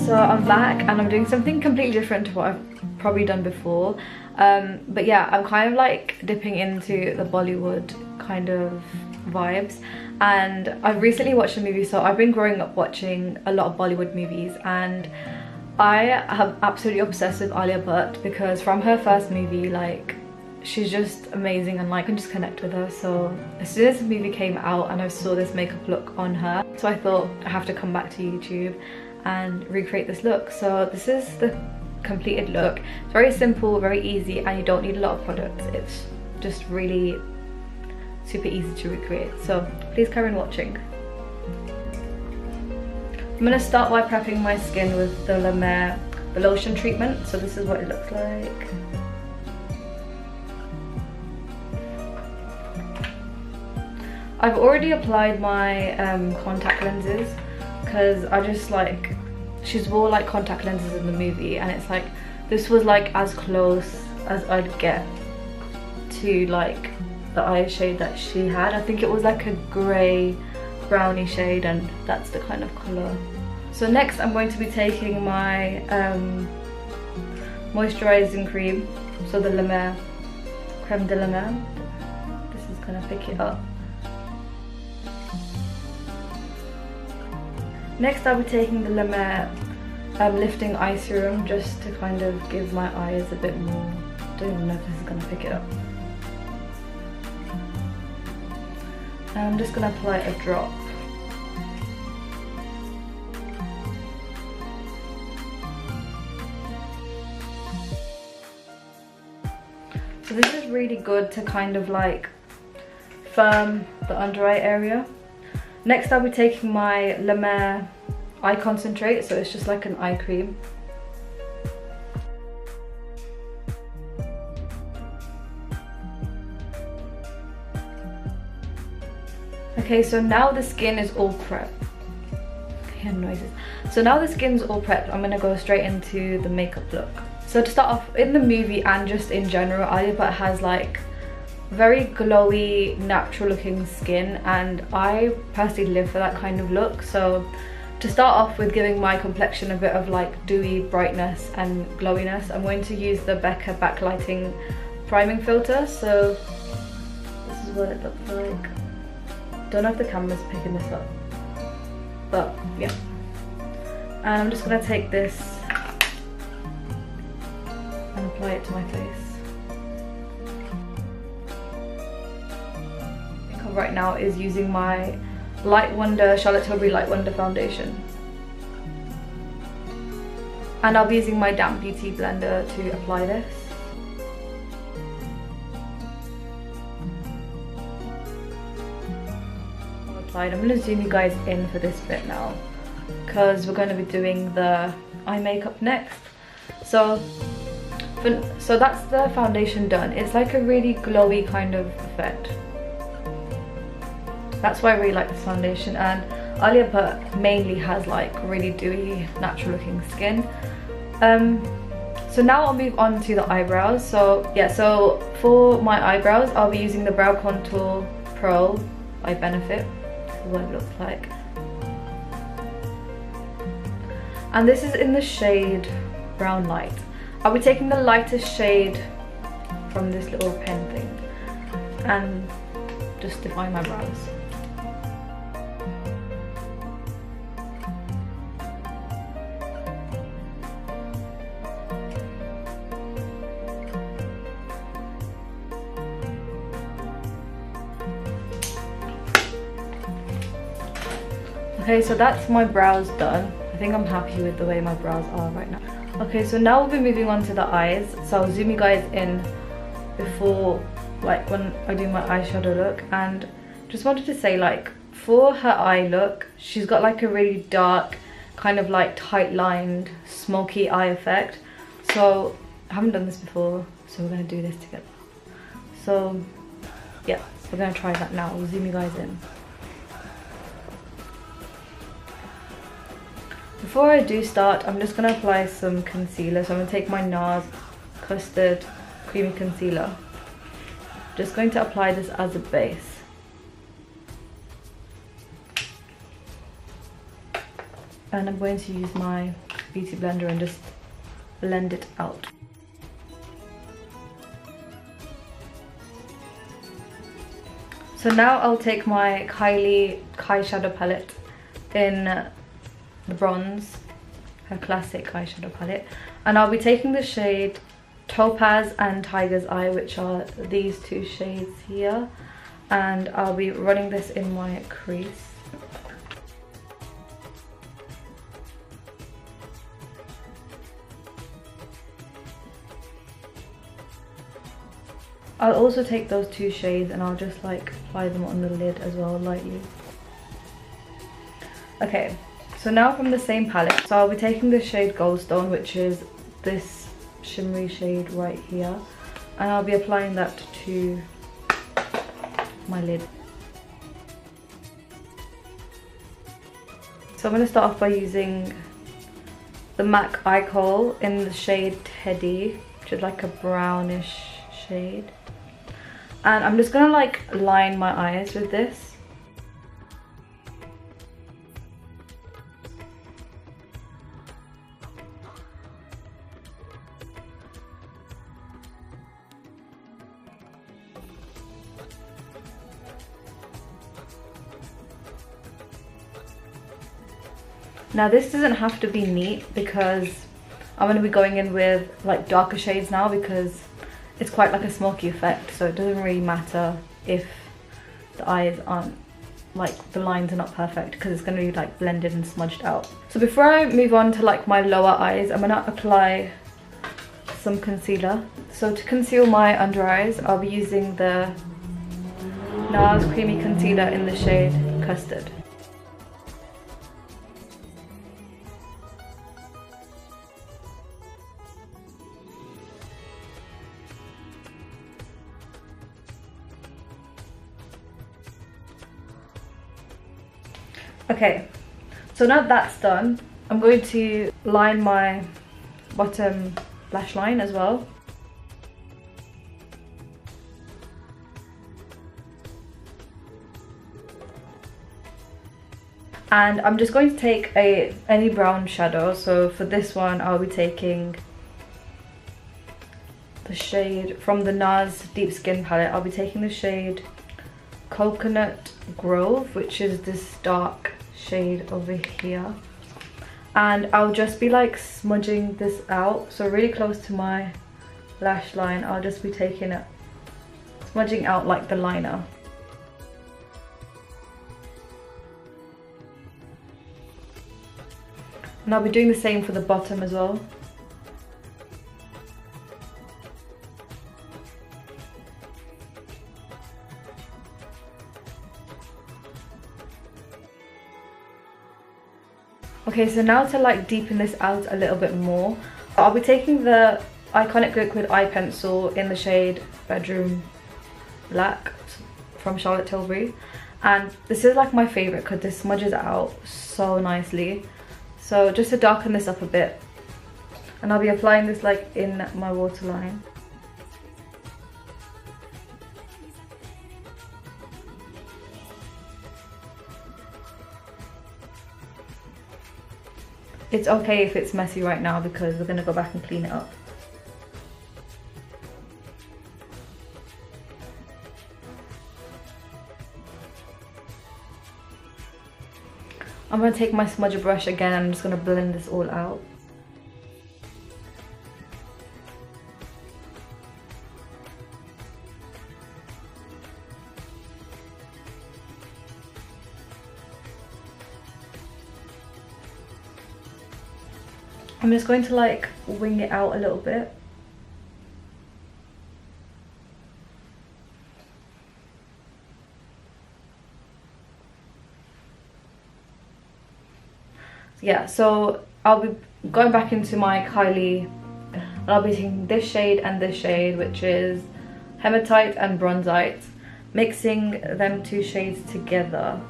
So I'm back and I'm doing something completely different to what I've probably done before. But yeah, I'm kind of like dipping into the Bollywood kind of vibes. And I've recently watched a movie, so I've been growing up watching a lot of Bollywood movies, and I am absolutely obsessed with Alia Bhatt because from her first movie, like, she's just amazing and like I can just connect with her. So as soon as the movie came out and I saw this makeup look on her, so I thought I have to come back to YouTube and recreate this look. So this is the completed look. It's very simple, very easy, and you don't need a lot of products. It's just really super easy to recreate. So please carry on watching. I'm gonna start by prepping my skin with the La Mer, the lotion treatment. So this is what it looks like. I've already applied my contact lenses because I just like, she's wore like contact lenses in the movie, and it's like this was like as close as I'd get to like the eye shade that she had. I think it was like a grey browny shade, and that's the kind of colour. So next I'm going to be taking my moisturising cream, so the La Mer Creme de la Mer. This is gonna pick it up. Next I'll be taking the La Mer lifting eye serum just to kind of give my eyes a bit more. I don't even know if this is going to pick it up. And I'm just going to apply a drop. So this is really good to kind of like firm the under eye area. Next I'll be taking my La Mer eye concentrate, so it's just like an eye cream. Okay, so now the skin is all prepped. I hear noises. So now the skin's all prepped, I'm gonna go straight into the makeup look. So to start off, in the movie and just in general, Alia Bhatt has like very glowy, natural looking skin, and I personally live for that kind of look. So to start off with giving my complexion a bit of like dewy brightness and glowiness, I'm going to use the Becca backlighting priming filter. So this is what it looks like. Don't know if the camera's picking this up, but yeah. And I'm just gonna take this and apply it to my face. Right now is using my Light Wonder Charlotte Tilbury Light Wonder foundation, and I'll be using my damp beauty blender to apply this. I'm going to zoom you guys in for this bit now because we're going to be doing the eye makeup next. So that's the foundation done. It's like a really glowy kind of effect. That's why I really like this foundation, and Alia Bhatt mainly has like really dewy, natural looking skin. So now I'll move on to the eyebrows. So yeah, so for my eyebrows I'll be using the Brow Contour Pro by Benefit. This is what it looks like. And this is in the shade Brown Light. I'll be taking the lightest shade from this little pen thing and just define my brows. Okay, so that's my brows done. I think I'm happy with the way my brows are right now. Okay, so now we'll be moving on to the eyes. So I'll zoom you guys in before, like when I do my eyeshadow look. And just wanted to say, like, for her eye look, she's got like a really dark, kind of like tight lined, smoky eye effect. So I haven't done this before, so we're gonna do this together. So yeah, we're gonna try that now. I'll zoom you guys in. Before I do start, I'm just going to apply some concealer. So I'm going to take my NARS Custard Creamy Concealer. Just going to apply this as a base. And I'm going to use my beauty blender and just blend it out. So now I'll take my Kylie eyeshadow palette in the bronze, her classic eyeshadow palette, and I'll be taking the shade Topaz and Tiger's Eye, which are these two shades here, and I'll be running this in my crease. I'll also take those two shades and I'll just like apply them on the lid as well, lightly. Okay, so now from the same palette, so I'll be taking the shade Goldstone, which is this shimmery shade right here, and I'll be applying that to my lid. So I'm going to start off by using the MAC Eye Kohl in the shade Teddy, which is like a brownish shade. And I'm just gonna like line my eyes with this. Now this doesn't have to be neat because I'm gonna be going in with like darker shades now, because it's quite like a smoky effect, so it doesn't really matter if the eyes aren't, like the lines are not perfect, because it's going to be like blended and smudged out. So before I move on to like my lower eyes, I'm going to apply some concealer. So to conceal my under eyes, I'll be using the NARS Creamy Concealer in the shade Custard. Okay, so now that's done, I'm going to line my bottom lash line as well. And I'm just going to take any brown shadow. So for this one, I'll be taking the shade from the NARS Deep Skin palette. I'll be taking the shade Coconut Grove, which is this dark shade over here, and I'll just be like smudging this out, so really close to my lash line. I'll just be taking it, smudging out like the liner. And I'll be doing the same for the bottom as well. Okay, so now to like deepen this out a little bit more, I'll be taking the Iconic Liquid Eye Pencil in the shade Bedroom Black from Charlotte Tilbury. And this is like my favourite because this smudges out so nicely. So just to darken this up a bit. And I'll be applying this like in my waterline. It's okay if it's messy right now because we're going to go back and clean it up. I'm going to take my smudger brush again and I'm just going to blend this all out. I'm just going to like wing it out a little bit. Yeah, so I'll be going back into my Kylie and I'll be taking this shade and this shade, which is Hematite and Bronzite, mixing them two shades together.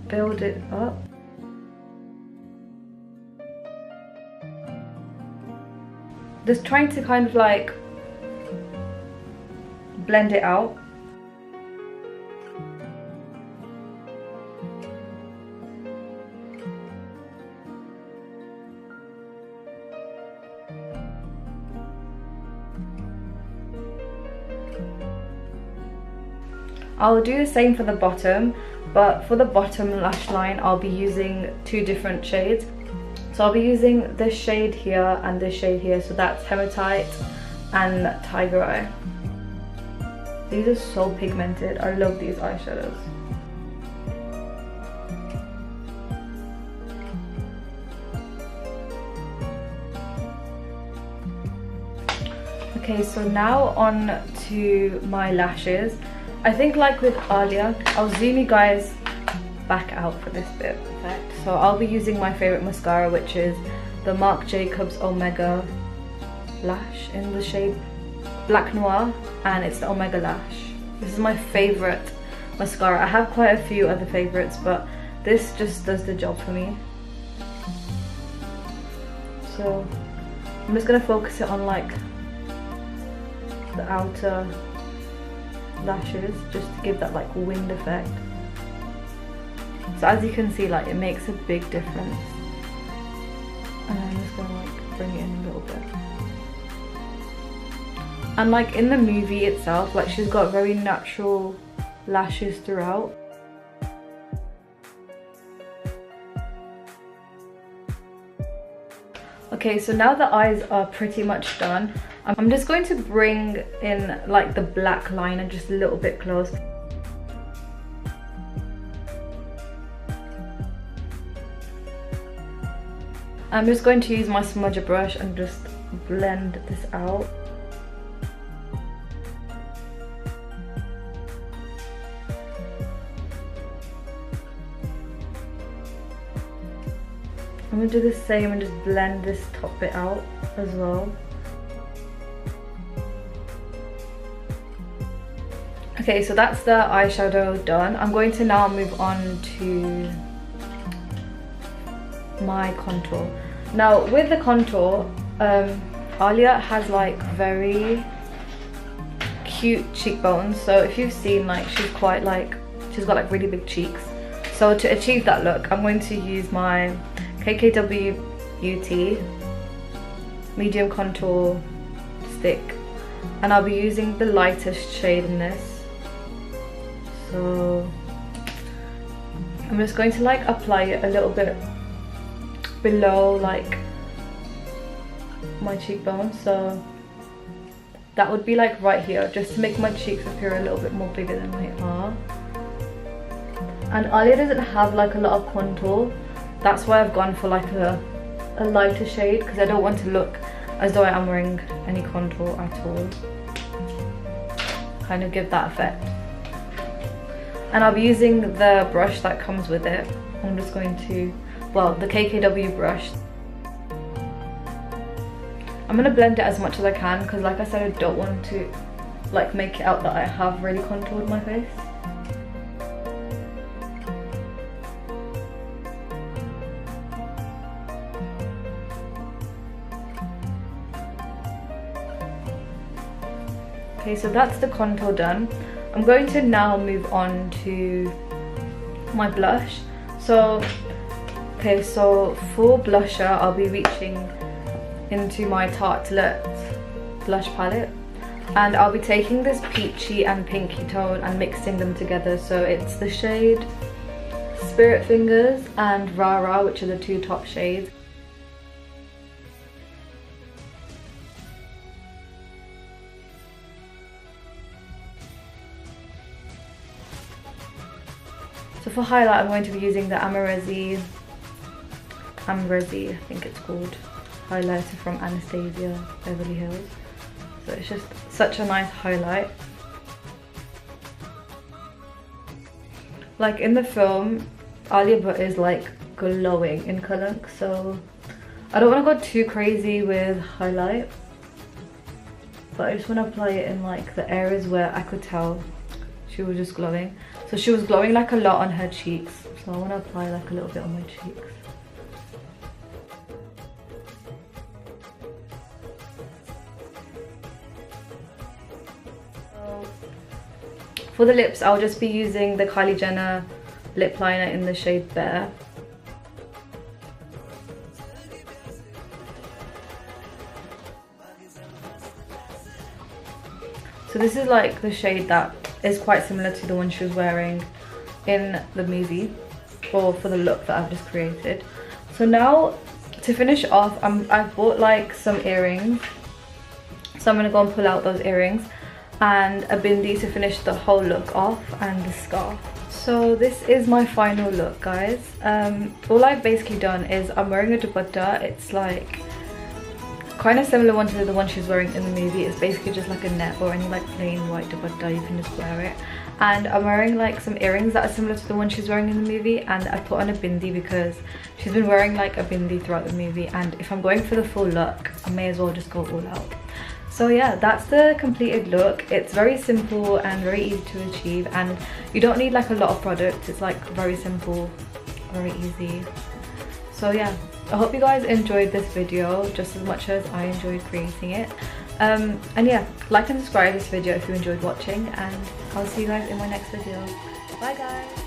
Build it up. Just trying to kind of like blend it out. I'll do the same for the bottom, but for the bottom lash line I'll be using 2 different shades. So I'll be using this shade here and this shade here, so that's Hematite and Tiger Eye. These are so pigmented. I love these eyeshadows. Okay, so now on to my lashes. I think like with Alia, I'll zoom you guys back out for this bit. Perfect. So I'll be using my favourite mascara, which is the Marc Jacobs Omega Lash in the shade Black Noir, and it's the Omega Lash. This is my favourite mascara. I have quite a few other favourites, but this just does the job for me. So I'm just going to focus it on like the outer lashes, just to give that like wind effect. So as you can see, like it makes a big difference. And I'm just gonna like bring it in a little bit. And like in the movie itself, like she's got very natural lashes throughout. Okay, so now the eyes are pretty much done. I'm just going to bring in like the black liner just a little bit close. I'm just going to use my smudger brush and just blend this out. I'm going to do the same and just blend this top bit out as well. Okay, so that's the eyeshadow done. I'm going to now move on to my contour. Now with the contour, Alia has like very cute cheekbones. So if you've seen, like she's quite like, she's got like really big cheeks. So to achieve that look, I'm going to use my KKW Beauty medium contour stick, and I'll be using the lightest shade in this. So I'm just going to like apply it a little bit below like my cheekbone, so that would be like right here, just to make my cheeks appear a little bit more bigger than they are. And Alia doesn't have like a lot of contour, that's why I've gone for like a lighter shade, because I don't want to look as though I am wearing any contour at all. Kind of give that effect. And I'll be using the brush that comes with it. I'm just going to, well, the KKW brush. I'm going to blend it as much as I can, because like I said, I don't want to like make it out that I have really contoured my face. Okay, so that's the contour done. I'm going to now move on to my blush. So, okay, so for blusher, I'll be reaching into my Tartelette blush palette, and I'll be taking this peachy and pinky tone and mixing them together. So it's the shade Spirit Fingers and Rara, which are the 2 top shades. So for highlight, I'm going to be using the Amoresi, I think it's called, highlighter from Anastasia Beverly Hills. So it's just such a nice highlight. Like in the film, Alia Bhatt is like glowing in Kalank, so I don't want to go too crazy with highlight, but I just want to apply it in like the areas where I could tell she was just glowing. So she was glowing like a lot on her cheeks, so I want to apply like a little bit on my cheeks. So For the lips, I'll just be using the Kylie Jenner lip liner in the shade Bare. So this is like the shade that is quite similar to the one she was wearing in the movie, or for the look that I've just created. So now to finish off, I've bought like some earrings. So I'm gonna go and pull out those earrings and a bindi to finish the whole look off, and the scarf. So this is my final look, guys. All I've basically done is I'm wearing a dupatta. It's like kind of similar one to the one she's wearing in the movie. It's basically just like a net or any like plain white dupatta, you can just wear it. And I'm wearing like some earrings that are similar to the one she's wearing in the movie, and I put on a bindi because she's been wearing like a bindi throughout the movie, and if I'm going for the full look, I may as well just go all out. So yeah, that's the completed look. It's very simple and very easy to achieve, and you don't need like a lot of products. It's like very simple, very easy. So yeah, I hope you guys enjoyed this video just as much as I enjoyed creating it. And yeah, like and subscribe this video if you enjoyed watching, and I'll see you guys in my next video. Bye guys.